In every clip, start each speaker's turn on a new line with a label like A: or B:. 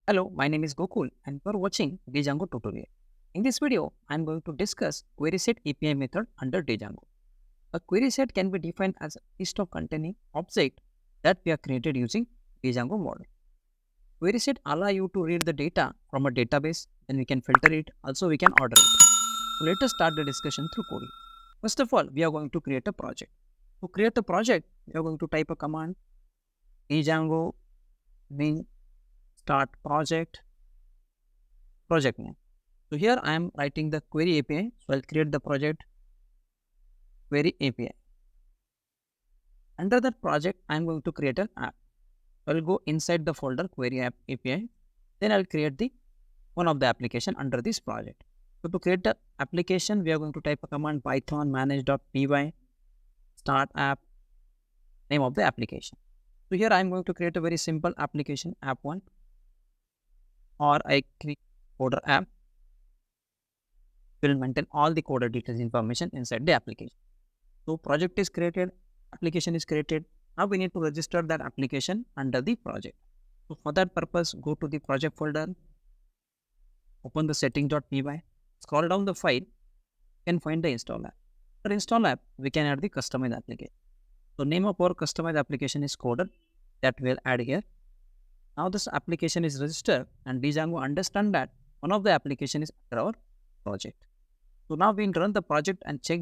A: Hello, my name is Gokul and you are watching Django tutorial. In this video, I am going to discuss QuerySet API method under Django. A query set can be defined as a list of containing object that we have created using Django model. Query set allow you to read the data from a database, then we can filter it, also we can order it. So let us start the discussion through coding. First of all, we are going to create a project. To create a project, we are going to type a command Django min start project name. So here I am writing the query API. So I'll create the project query API. Under that project, I'm going to create an app. I'll go inside the folder query app API. Then I'll create the one of the application under this project. So to create the application, we are going to type a command python manage.py start app name of the application. So here I'm going to create a very simple application app1 or I create coder app will maintain all the coder details information inside the application. So project is created, application is created. Now we need to register that application under the project. So for that purpose, go to the project folder, open the settings.py, scroll down the file, you can find the install app. For install app, we can add the customized application. So name of our customized application is coder that we'll add here. Now this application is registered and Django understand that one of the application is under our project. So now we'll run the project and check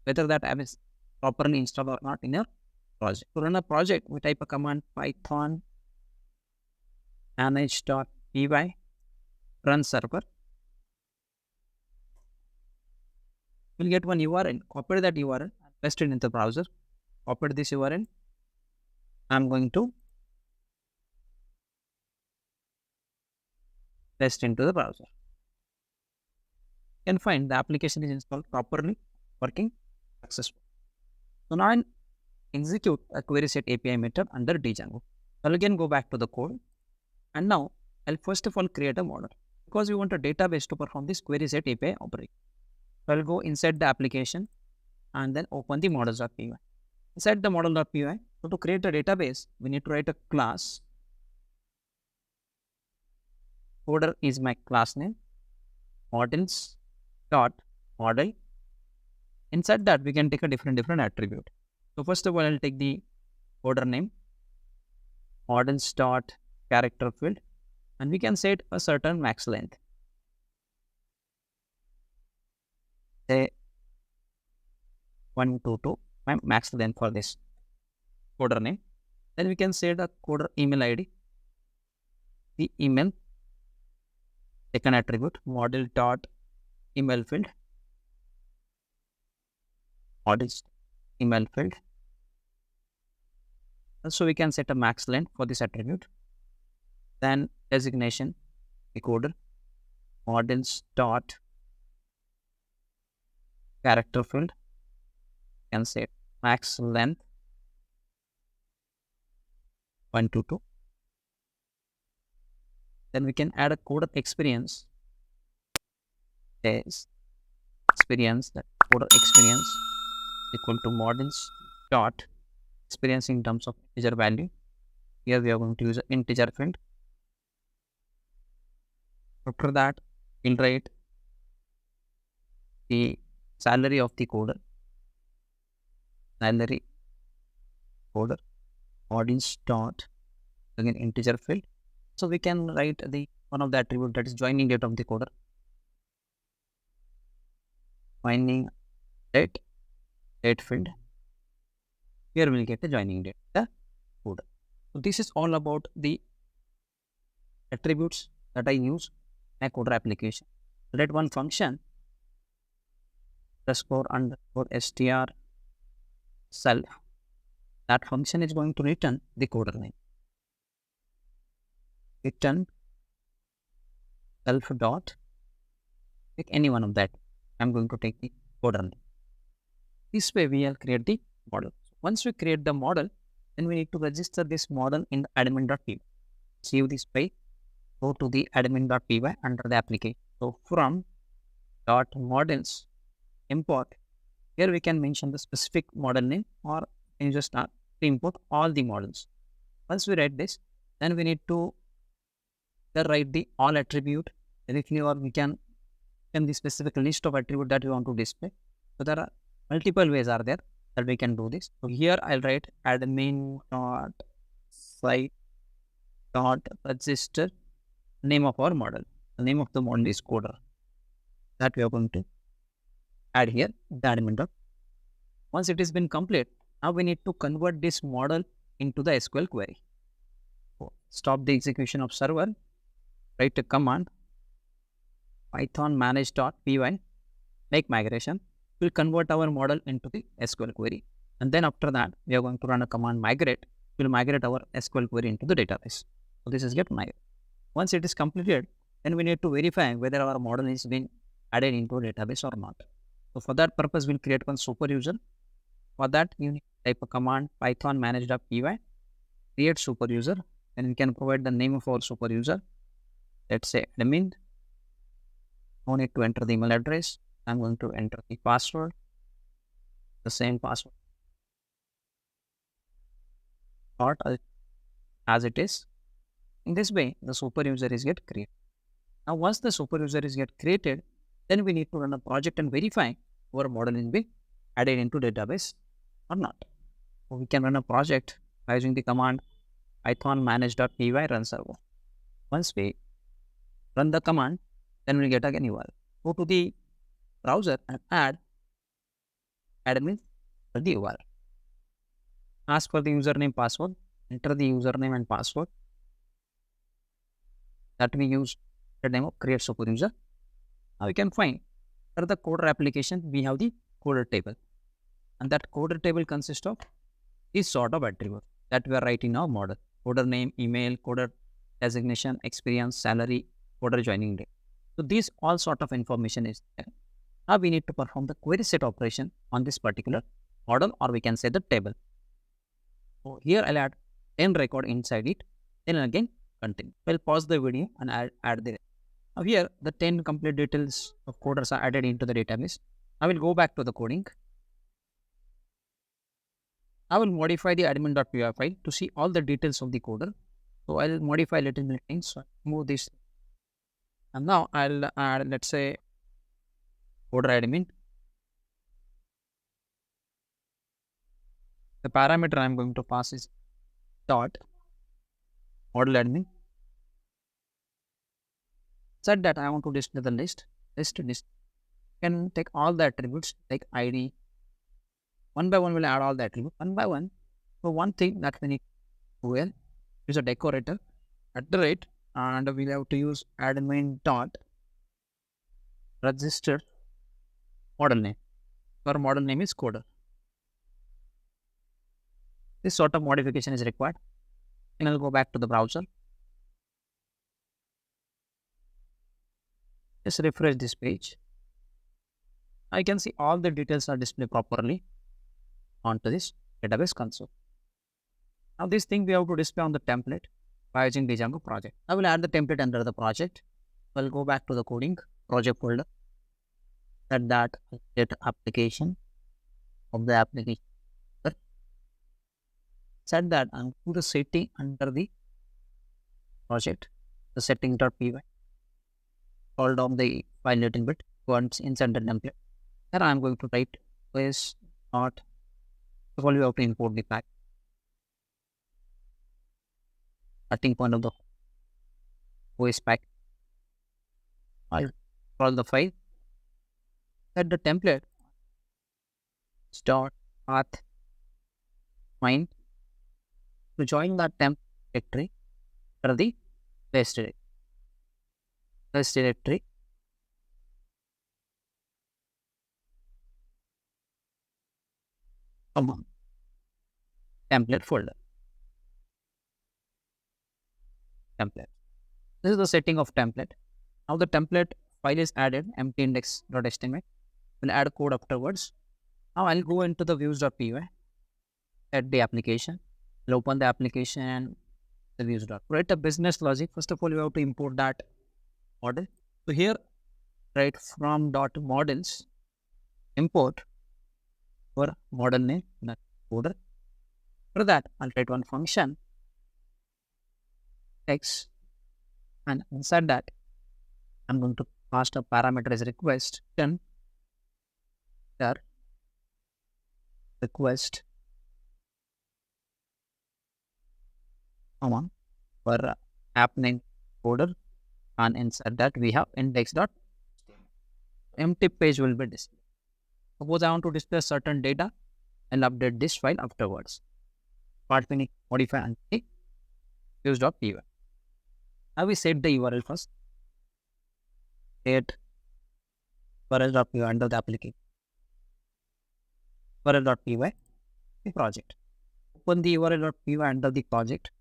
A: whether that app is properly installed or not in your project. To run a project, we type a command python manage.py run server. We'll get one URL, copy that URL, paste it in the browser. Copy this URL. I'm going to paste into the browser. You can find the application is installed properly, working successfully. So now I'll execute a QuerySet API method under Django. I'll again go back to the code. And now I'll first of all create a model because we want a database to perform this QuerySet API operation. So I'll go inside the application and then open the models.py. Inside the model.py, so to create a database, we need to write a class. Coder is my class name. Models.model. Inside that, we can take a different attribute. So first of all, I'll take the coder name, models.character field, and we can set a certain max length. Say 122, my max length for this coder name. Then we can set a coder email ID, the email, second attribute, model.email field, models email field. So we can set a max length for this attribute. Then designation, the coder, models.character field, can set max length 122. Then we can add a coder experience. Is experience, that coder experience equal to models dot experience in terms of integer value. Here we are going to use an integer field. After that, we'll write the salary of the coder. Salary coder models dot again integer field. So we can write the one of the attribute, that is joining date of the coder. Joining date field. Here we'll get the joining date, the coder. So this is all about the attributes that I use in a coder application. Let one function __str self. That function is going to return the coder name. Return self dot, pick any one of that. I'm going to take the coder name. This way we will create the model. Once we create the model, then we need to register this model in the admin.py. Save this file, go to the admin.py under the application. So from .models import, here we can mention the specific model name, or you just start to import all the models. Once we write this, then we need to Then write the all attribute directly, or we can the specific list of attribute that we want to display. So there are multiple ways are there that we can do this. So here I'll write admin dot site dot register name of our model. The name of the model is coder. That we are going to add here the admin dot. Once it has been complete, now we need to convert this model into the SQL query. So stop the execution of server, write a command python manage.py, make migration. We'll convert our model into the SQL query. And then after that, we are going to run a command migrate. We'll migrate our SQL query into the database. So this is get migrate. Once it is completed, then we need to verify whether our model is being added into a database or not. So for that purpose, we'll create one super user. For that, you need to type a command python manage.py, create super user, and we can provide the name of our super user. Let's say admin. No need to enter the email address. I'm going to enter the password, the same password as it is. In this way, the super user is get created. Now, once the super user is get created, then we need to run a project and verify our model is being added into database or not. So we can run a project by using the command python manage.py run server. Once we run the command, then we get again URL. Go to the browser and add admin for the URL. Ask for the username password, enter the username and password that we use the name of create super user. Now we can find for the coder application, we have the coder table, and that coder table consists of this sort of attribute that we are writing in our model: coder name, email, coder designation, experience, salary, coder joining date. So these all sort of information is there. Now we need to perform the query set operation on this particular model, or we can say the table. So here I'll add 10 record inside it, then again continue. We'll pause the video and add the. Now here the 10 complete details of coders are added into the database. I will go back to the coding. I will modify the admin.py file to see all the details of the coder. So I'll modify little bit things. So move this. And now I'll add, let's say, coder admin. The parameter I'm going to pass is dot model admin. Set that I want to display the list. Can take all the attributes like ID. One by one, we'll add all the attributes one by one. So one thing that we need to do is a decorator at the rate, and we'll have to use admin dot register model name. Our model name is coder. This sort of modification is required. And I'll go back to the browser. Just refresh this page. I can see all the details are displayed properly onto this database console. Now this thing we have to display on the template by using the Django project. I will add the template under the project. I'll go back to the coding project folder. Set that get application of the application. Set that and do the setting under the project, the setting.py. Scroll down the file little bit, go and insert the template. Here I am going to write is not. So we have to import the pack. Starting point of the OS pack. I'll call the file. Set the template dot path find to join the temp directory for the test directory. Test directory. Template folder. Template. This is the setting of template. Now the template file is added, empty index.html. We'll add code afterwards. Now I'll go into the views.py, add the application. We'll open the application and the views. Write a business logic. First of all, you have to import that model. So here, write from dot models, import for model name, that coder. For that, I'll write one function x And inside that, I'm going to pass a parameter as request. Then there request comma for app name folder, and inside that we have index dot empty page will be displayed. Suppose I want to display certain data and update this file afterwards. Part we need to modify and use.py. Now we set the URL first. Create URL.py under the application. URL.py the project. Open the URL.py under the project.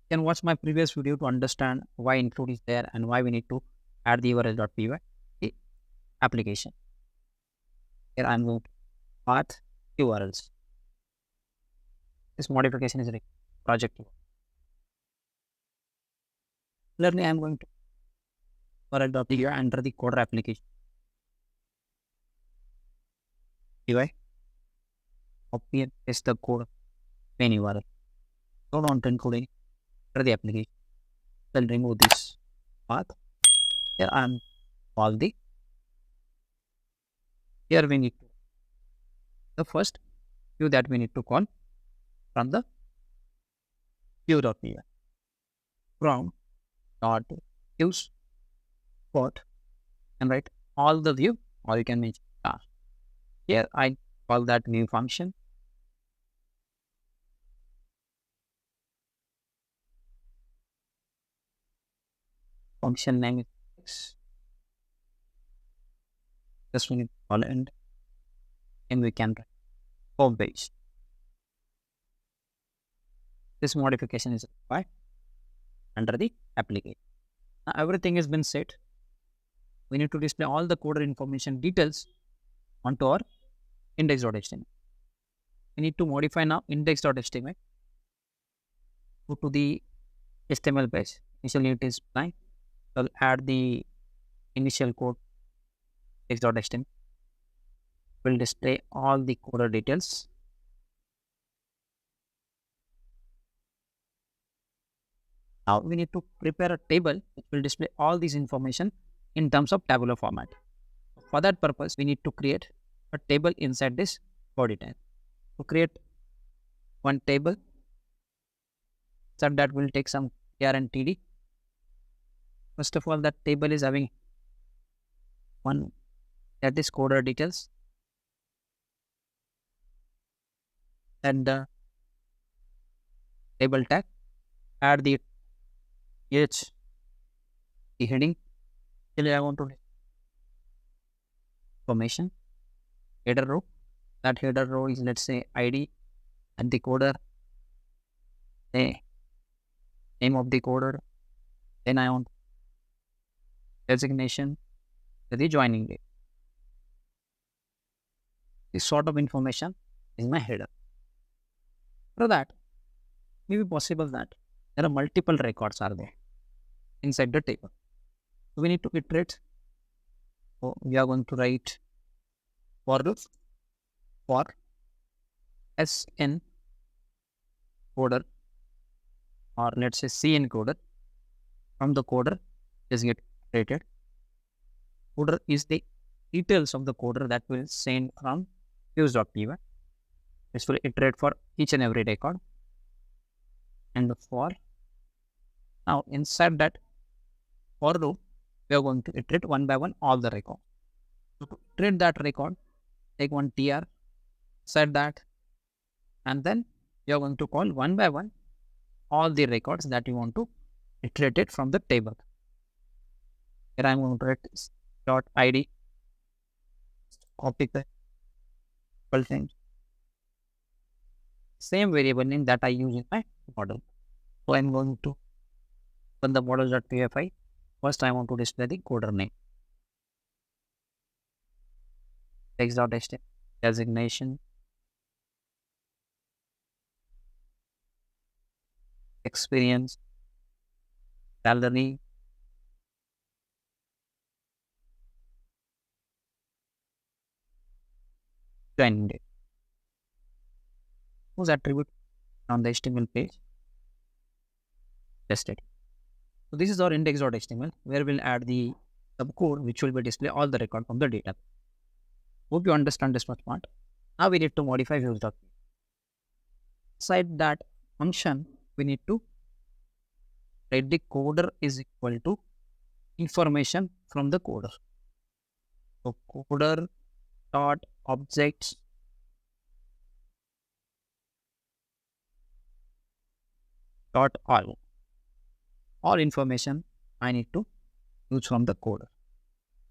A: You can watch my previous video to understand why include is there and why we need to add the URL.py the application. Here I am going to path URLs. This modification is project. Similarly, I am going to URL.py under the coder application. UI copy and paste the code main URL. Don't want to include any under the application. Then remove this path. Here I am call the here we need to the first view that we need to call from the view.py from dot use port and write all the view, or you can mention star. Here I call that view function. Function name is X. Just we need to call it and we can write home page. This modification is required under the application. Now everything has been set. We need to display all the coder information details onto our index.html. We need to modify now index.html. Go to the HTML page. Initial unit is blank. I'll add the initial code index.html. Will display all the coder details. Now we need to prepare a table which will display all these information in terms of tabular format. For that purpose, we need to create a table inside this body tag. To create one table, so that will take some care and td. First of all, that table is having one that is coder details, and the table tag, add the heading. Here I want to information header row. That header row is, let's say, ID and the coder, the name of the coder. Then I want designation, the joining date. This sort of information is my header. For that, may be possible that there are multiple records are there inside the table. So we need to iterate. So we are going to write for loop for SN coder, or let's say CN coder. From the coder just get created. Coder is the details of the coder that will send from use.py. This will iterate for each and every record. And for now inside that for loop, we are going to iterate one by one all the records. So to iterate that record, take one tr, set that, and then you are going to call one by one all the records that you want to iterate it from the table. Here I am going to write dot id, copy the thing, same variable name that I use in my model. So I am going to open the model.py file. First I want to display the coder name. Text.html, designation, experience, salary, joining date. Those attributes on the HTML page. tested. So this is our index.html where we'll add the subcode which will be display all the record from the data. Hope you understand this much part. Now we need to modify views.py. Inside that function, we need to write the coder is equal to information from the coder. So coder dot objects dot all information I need to use from the coder.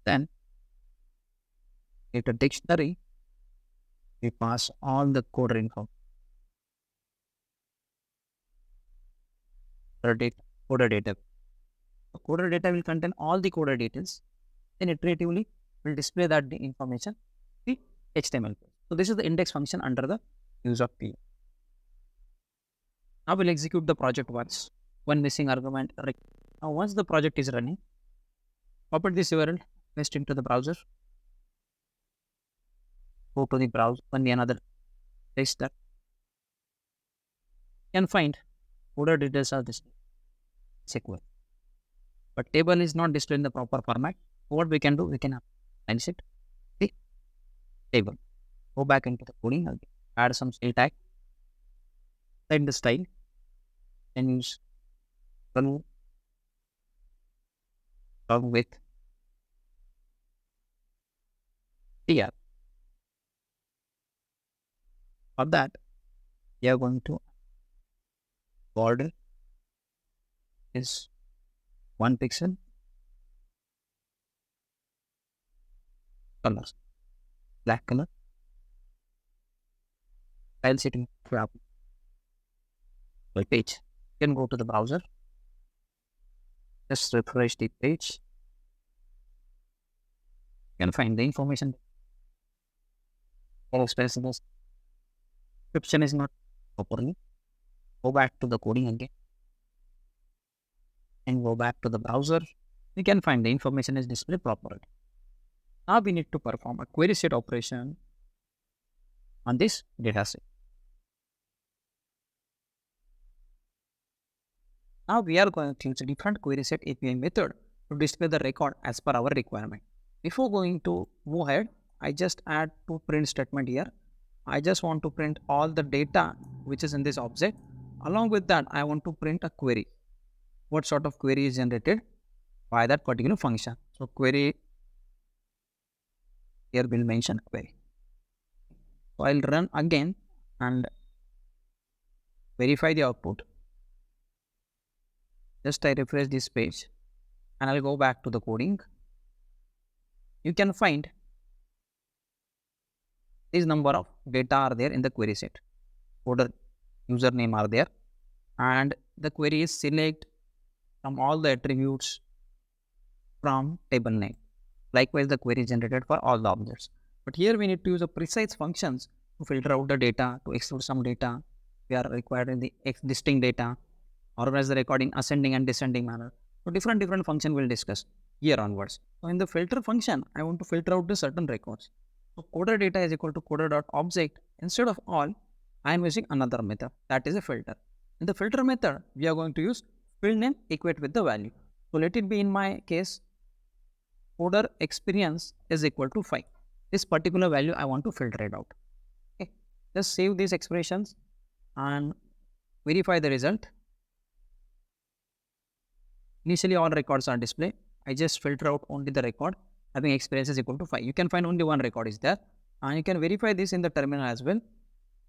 A: Then in the dictionary we pass all the coder info. Coder data. The coder data will contain all the coder details. Then iteratively will display that the information the HTML. So this is the index function under the use of P. Now we'll execute the project once. One missing argument. Now once the project is running, copy this URL, paste into the browser. Go to the browser, find another place that you can find coder details are displayed. SQL. But table is not displayed in the proper format. What we can do, we can analyze it. The table. Go back into the coding again. Add some style tag. Set the style. Then use run with TR. For that, we are going to border is 1 pixel, colors, black color, file setting for page. You can go to the browser, just refresh the page, you can find the information. This description is not properly. Go back to the coding again and go back to the browser. We can find the information is displayed properly. Now we need to perform a query set operation on this data set. Now we are going to use a different QuerySet API method to display the record as per our requirement. Before going to move ahead, I just add two print statement here. I just want to print all the data which is in this object. Along with that, I want to print a query. What sort of query is generated by that particular function. So query, here will mention query. So I'll run again and verify the output. Just I refresh this page and I'll go back to the coding. You can find this number of data are there in the query set. Coder username are there and the query is select from all the attributes from table name. Likewise, the query is generated for all the objects. But here we need to use a precise functions to filter out the data, to exclude some data. We are required in the distinct data, organize the record in ascending and descending manner. So different function we'll discuss here onwards. So in the filter function, I want to filter out the certain records. So coder data is equal to coder.object. Instead of all, I am using another method, that is a filter. In the filter method, we are going to use field name equate with the value. So let it be in my case, coder experience is equal to 5. This particular value I want to filter it out. Okay. Just save these expressions and verify the result. Initially all records are displayed. I just filter out only the record having experience is equal to 5. You can find only one record is there and you can verify this in the terminal as well.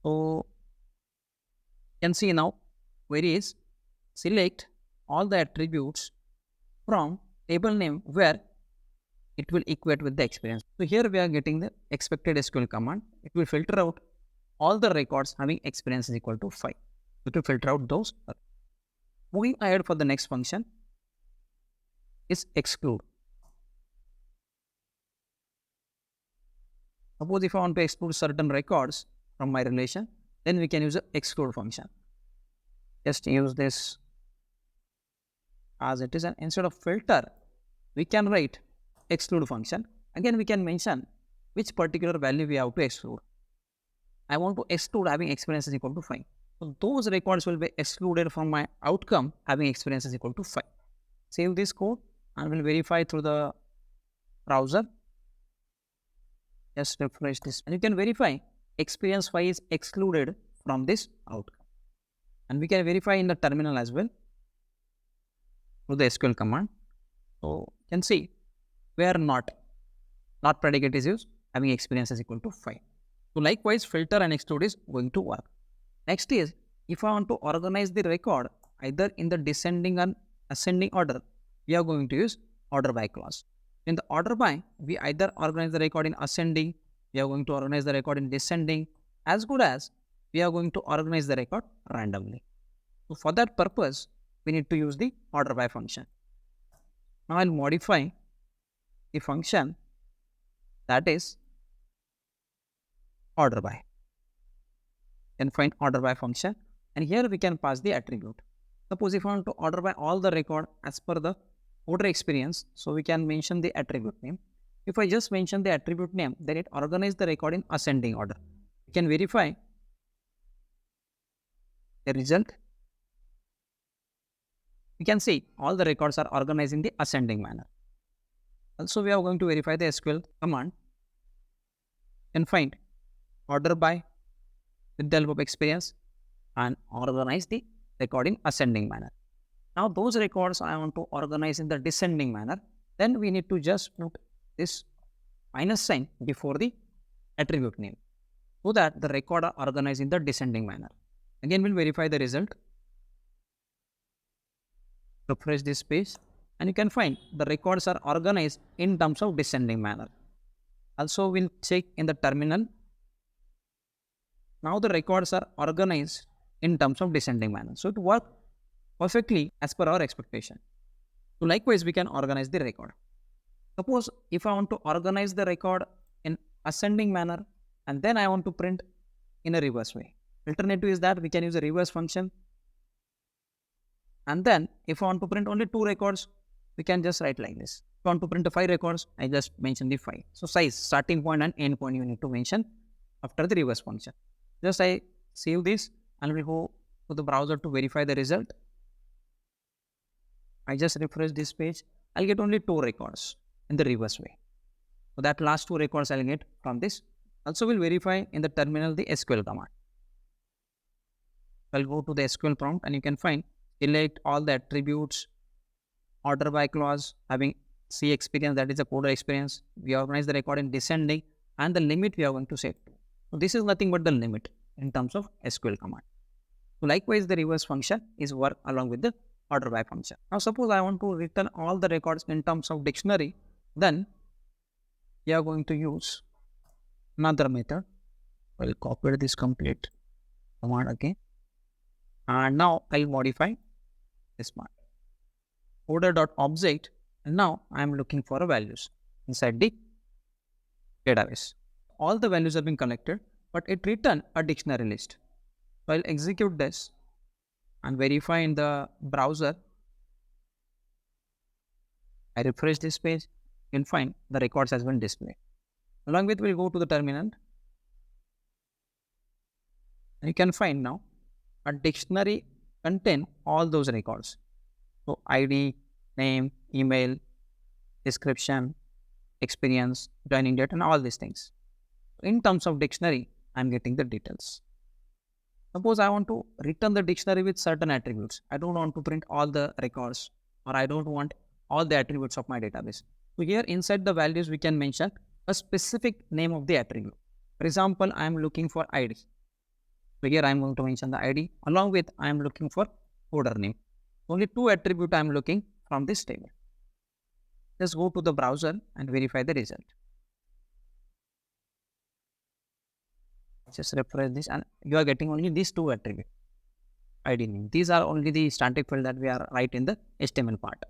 A: So you can see now query is select all the attributes from table name where it will equate with the experience. So here we are getting the expected SQL command. It will filter out all the records having experience is equal to 5. It will filter out those. Moving ahead for the next function is exclude. Suppose if I want to exclude certain records from my relation, then we can use the exclude function. Just use this as it is, and instead of filter, we can write exclude function. Again, we can mention which particular value we have to exclude. I want to exclude having experience is equal to 5. So those records will be excluded from my outcome having experience is equal to 5. Save this code and will verify through the browser. Just refresh this and you can verify experience 5 is excluded from this outcome. And we can verify in the terminal as well through the SQL command. So you can see where not predicate is used, having experience is equal to 5. So likewise, filter and exclude is going to work. Next is, if I want to organize the record either in the descending and ascending order, we are going to use order by clause. In the order by, we either organize the record in ascending, we are going to organize the record in descending, as good as we are going to organize the record randomly. So for that purpose, we need to use the order by function. Now I'll modify the function that is order by. Can find order by function and here we can pass the attribute. Suppose if I want to order by all the record as per the order experience, so we can mention the attribute name. If I just mention the attribute name, then it organizes the record in ascending order. We can verify the result. We can see all the records are organized in the ascending manner. Also, we are going to verify the SQL command and find order by with the help of experience and organize the record in ascending manner. Now, those records I want to organize in the descending manner, then we need to just put this minus sign before the attribute name so that the record are organized in the descending manner. Again, we'll verify the result. Refresh this page and you can find the records are organized in terms of descending manner. Also, we'll check in the terminal. Now the records are organized in terms of descending manner. So it works perfectly as per our expectation. So likewise, we can organize the record. Suppose if I want to organize the record in ascending manner and then I want to print in a reverse way. Alternative is that we can use a reverse function. And then if I want to print only 2 records, we can just write like this. If I want to print 5 records, I just mention the 5. So size, starting point and end point you need to mention after the reverse function. Just I save this and we go to the browser to verify the result. I just refresh this page. I'll get only 2 records in the reverse way. So that last 2 records I'll get from this. Also we'll verify in the terminal the SQL command. I'll go to the SQL prompt and you can find select all the attributes, order by clause, having C experience, that is a coder experience. We organize the record in descending and the limit we are going to set. So this is nothing but the limit in terms of SQL command. So likewise, the reverse function is work along with the order by function. Now suppose I want to return all the records in terms of dictionary, then we are going to use another method. I'll copy this complete command again. And now I'll modify this part. Order.object, and now I am looking for a values inside the database. All the values have been collected, but it returned a dictionary list. So I'll execute this and verify in the browser. I refresh this page, you can find the records has been displayed. Along with, we'll go to the terminal and you can find now a dictionary contain all those records. So ID, name, email, description, experience, joining date and all these things. In terms of dictionary, I'm getting the details. Suppose I want to return the dictionary with certain attributes. I don't want to print all the records or I don't want all the attributes of my database. So here inside the values, we can mention a specific name of the attribute. For example, I am looking for ID. So here I am going to mention the ID along with I am looking for coder name. Only 2 attributes I am looking from this table. Just go to the browser and verify the result. Just refresh this and you are getting only these 2 attributes. ID name. These are only the static field that we are write in the HTML part.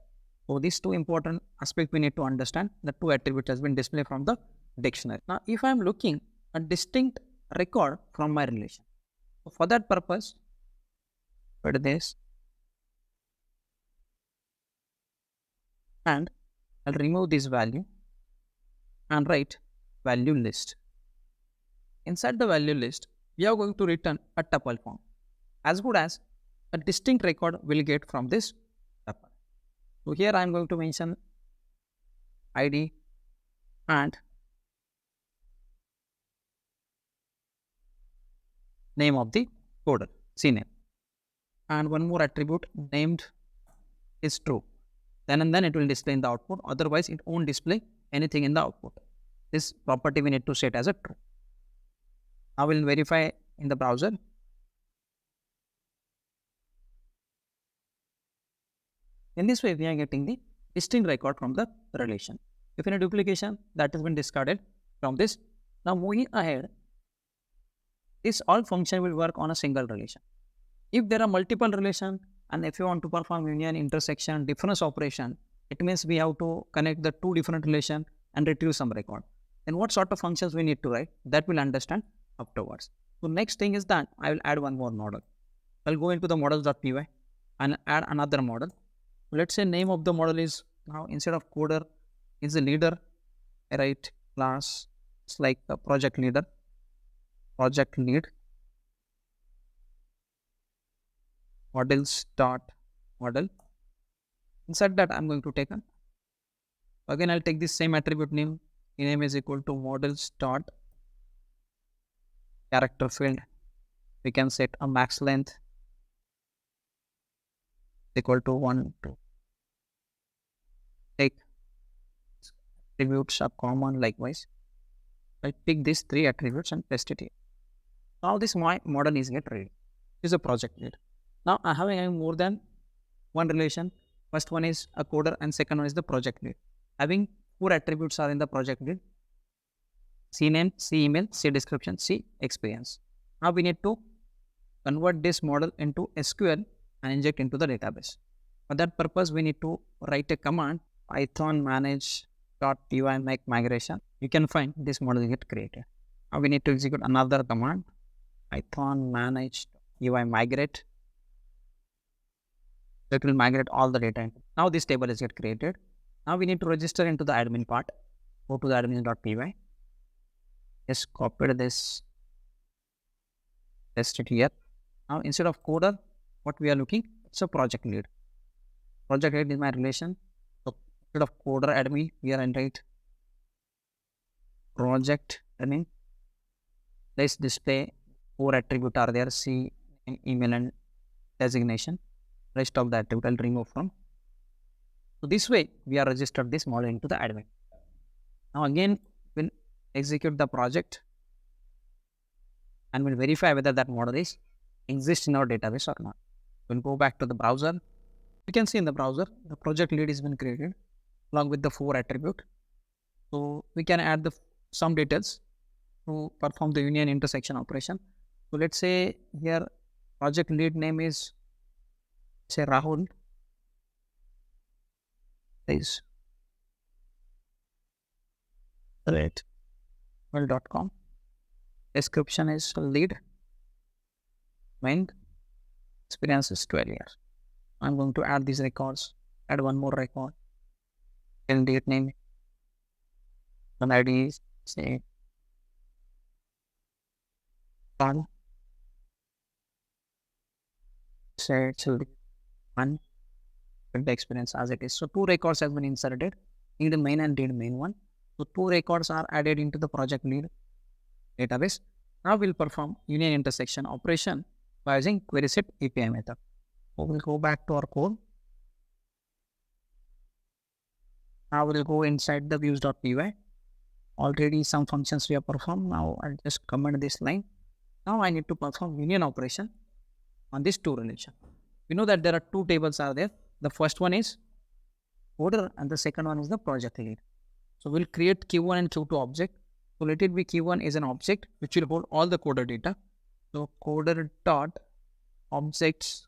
A: So these 2 important aspects we need to understand. The 2 attributes has been displayed from the dictionary. Now if I am looking a distinct record from my relation. So for that purpose, put this and I'll remove this value and write value list. Inside the value list, we are going to return a tuple form. as good as a distinct record will get from this tuple. So here I am going to mention ID and name of the coder, CNAME. And one more attribute named is true. Then and then it will display in the output. Otherwise, it won't display anything in the output. This property we need to set as a true. I will verify in the browser. In this way, we are getting the distinct record from the relation. If any duplication, that has been discarded from this. Now moving ahead, this all function will work on a single relation. If there are multiple relations and if you want to perform union, intersection, difference operation, it means we have to connect the two different relations and retrieve some record. Then what sort of functions we need to write, that we'll understand afterwards. So next thing is that I will add one more model. I'll go into the models.py and add another model. Let's say name of the model is, now instead of coder is the leader, I write class, it's like the project leader, project lead, models.model. Inside that I'm going to take again I'll take this same attribute name is equal to models.character field. We can set a max length equal to 1, 2. Take attributes are common likewise. I pick these 3 attributes and paste it here. Now this my model is get ready. This is a project lead. Now I have more than one relation. First one is a coder and second one is the project lead. Having 4 attributes are in the project lead. C name, C email, C description, C experience. Now we need to convert this model into SQL and inject into the database. For that purpose, we need to write a command python manage.py make migration. You can find this model get created. Now we need to execute another command python manage.py migrate. It will migrate all the data. Now this table is get created. Now we need to register into the admin part. Go to the admin.py. Just copied this, paste it here. Now instead of coder, what we are looking, it's a project lead. Project lead is my relation. So instead of coder admin, we are write project admin. Let's display 4 attributes are there, C, email and designation. Rest of the attribute I'll remove from. So this way we are registered this model into the admin. Now again we'll execute the project and we'll verify whether that model is exists in our database or not. We'll go back to the browser. You can see in the browser the project lead has been created along with the 4 attribute. So we can add some details to perform the union intersection operation. So let's say here project lead name is say Rahul. Is right well.com. Description is lead. Main experience is 12 years. I'm going to add these records, add one more record, and date name, an ID is say file, say it's one, the experience as it is. So 2 records have been inserted in the main and read main one. So 2 records are added into the project lead database. Now we'll perform union intersection operation by using QuerySet API method. So we'll go back to our code. Now we'll go inside the views.py. Already some functions we have performed. Now I'll just comment this line. Now I need to perform union operation on this 2 relation. We know that there are 2 tables are there. The first one is coder and the second one is the project lead. So we'll create Q1 and Q2 object. So let it be Q1 is an object which will hold all the coder data. So coder dot objects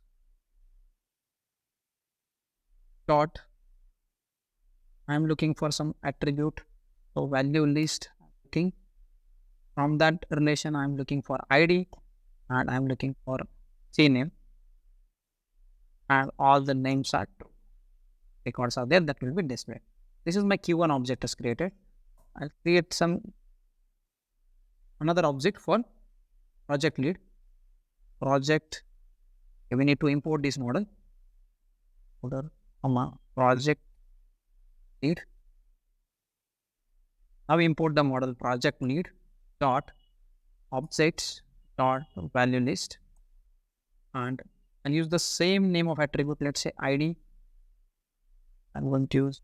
A: dot I'm looking for some attribute. So value list looking from that relation I'm looking for ID and I'm looking for CNAME and all the names are true. Records are there that will be displayed. This is my Q1 object is created. I'll create another object for project lead, project We need to import this model. Folder, project need. Now we import the model project need dot objects dot value list, and use the same name of attribute. Let's say ID. I'm going to use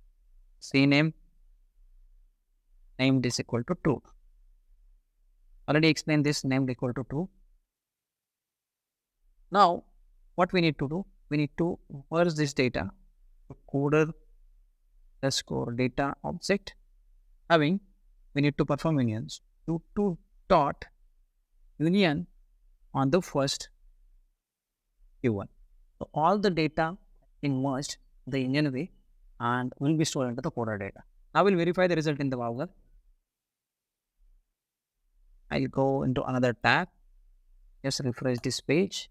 A: CName named is equal to true. Already explained this named equal to true. Now what we need to do, we need to merge this data to coder underscore data object having, we need to perform unions to dot union on the first Q1. So all the data in merged the union way and will be stored into the coder data. I will verify the result in the browser. I'll go into another tab. Just refresh this page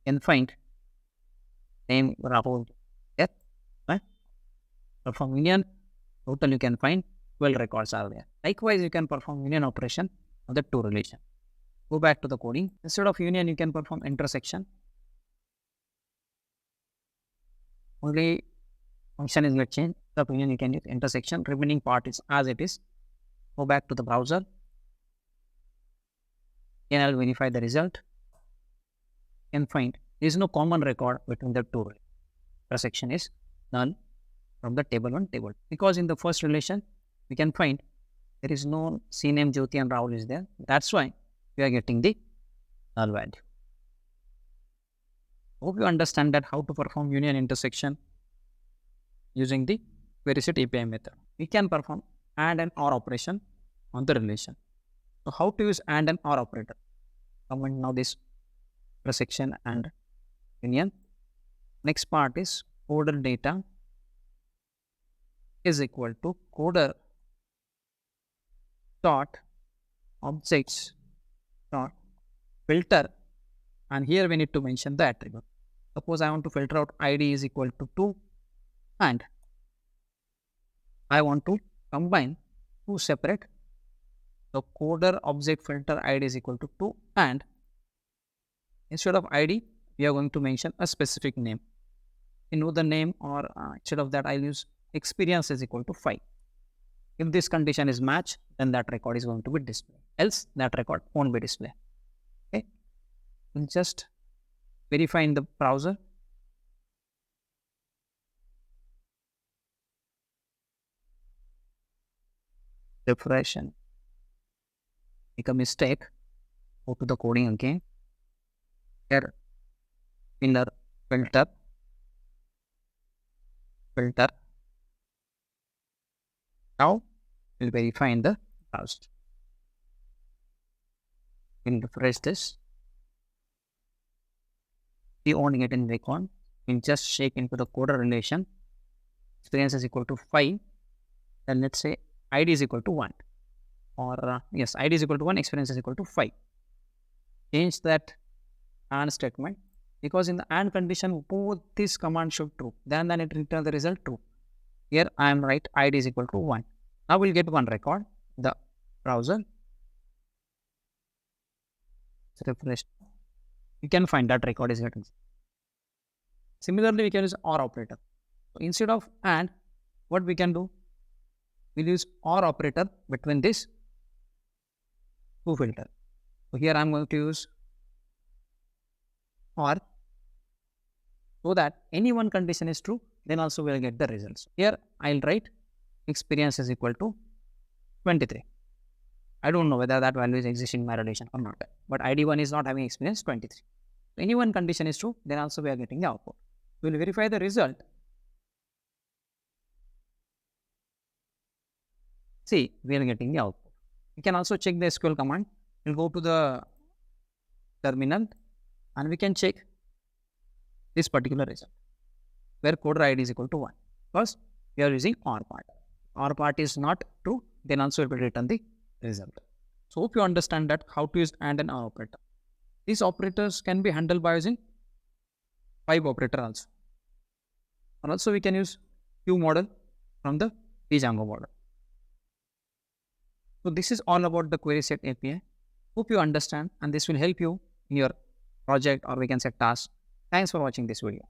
A: and find name Rahul. Yes, right? Perform union. Total you can find 12 records are there. Likewise, you can perform union operation of the two relation. Go back to the coding. Instead of union, you can perform intersection. Only function is get changed. The union you can use intersection. Remaining part is as it is. Go back to the browser. Then I'll verify the result and find there is no common record between the two. Intersection is none from the table 1, table 2. Because in the first relation, we can find there is no CName, Jyoti and Rahul is there. That's why we are getting the null value. Hope you understand that how to perform union intersection using the QuerySet API method. We can perform AND and OR operation on the relation. So how to use AND and OR operator? Comment now this intersection and union. Next part is coder data is equal to coder dot objects dot filter, and here we need to mention the attribute. Suppose I want to filter out ID is equal to 2 and I want to combine two separate. So coder object filter ID is equal to 2 and instead of ID we are going to mention a specific name. You know the name, or instead of that I'll use experience is equal to 5. If this condition is matched, then that record is going to be displayed. Else that record won't be displayed. Okay. We'll just verify in the browser. Refresh and make a mistake. Go to the coding again. Here inner filter. Now we'll verify in the browser. We'll refresh this. We won't get in recon. We'll just shake into the coder relation. Experience is equal to 5. Then let's say ID is equal to 1. Or yes, ID is equal to 1, experience is equal to 5. Change that AND statement, because in the AND condition both this command should true. Then it return the result true. Here I am right, ID is equal to 1. Now we'll get one record. The browser. Refresh. You can find that record is getting. Similarly, we can use OR operator. So instead of AND, what we can do? We'll use OR operator between this two filter. So here I am going to use OR, so that any one condition is true, then also we'll get the results. Here I'll write experience is equal to 23. I don't know whether that value is existing in my relation or not, but ID1 is not having experience 23. So any one condition is true, then also we are getting the output. We'll verify the result. See, we are getting the output. We can also check the SQL command. We'll go to the terminal and we can check this particular result where coder ID is equal to 1. First, we are using OR part. OR part is not true, then also it will return the result. So hope you understand that how to use AND and OR operator. These operators can be handled by using 5 operator also. And also we can use Q model from the Django model. So this is all about the QuerySet API. Hope you understand, and this will help you in your project, or we can say task. Thanks for watching this video.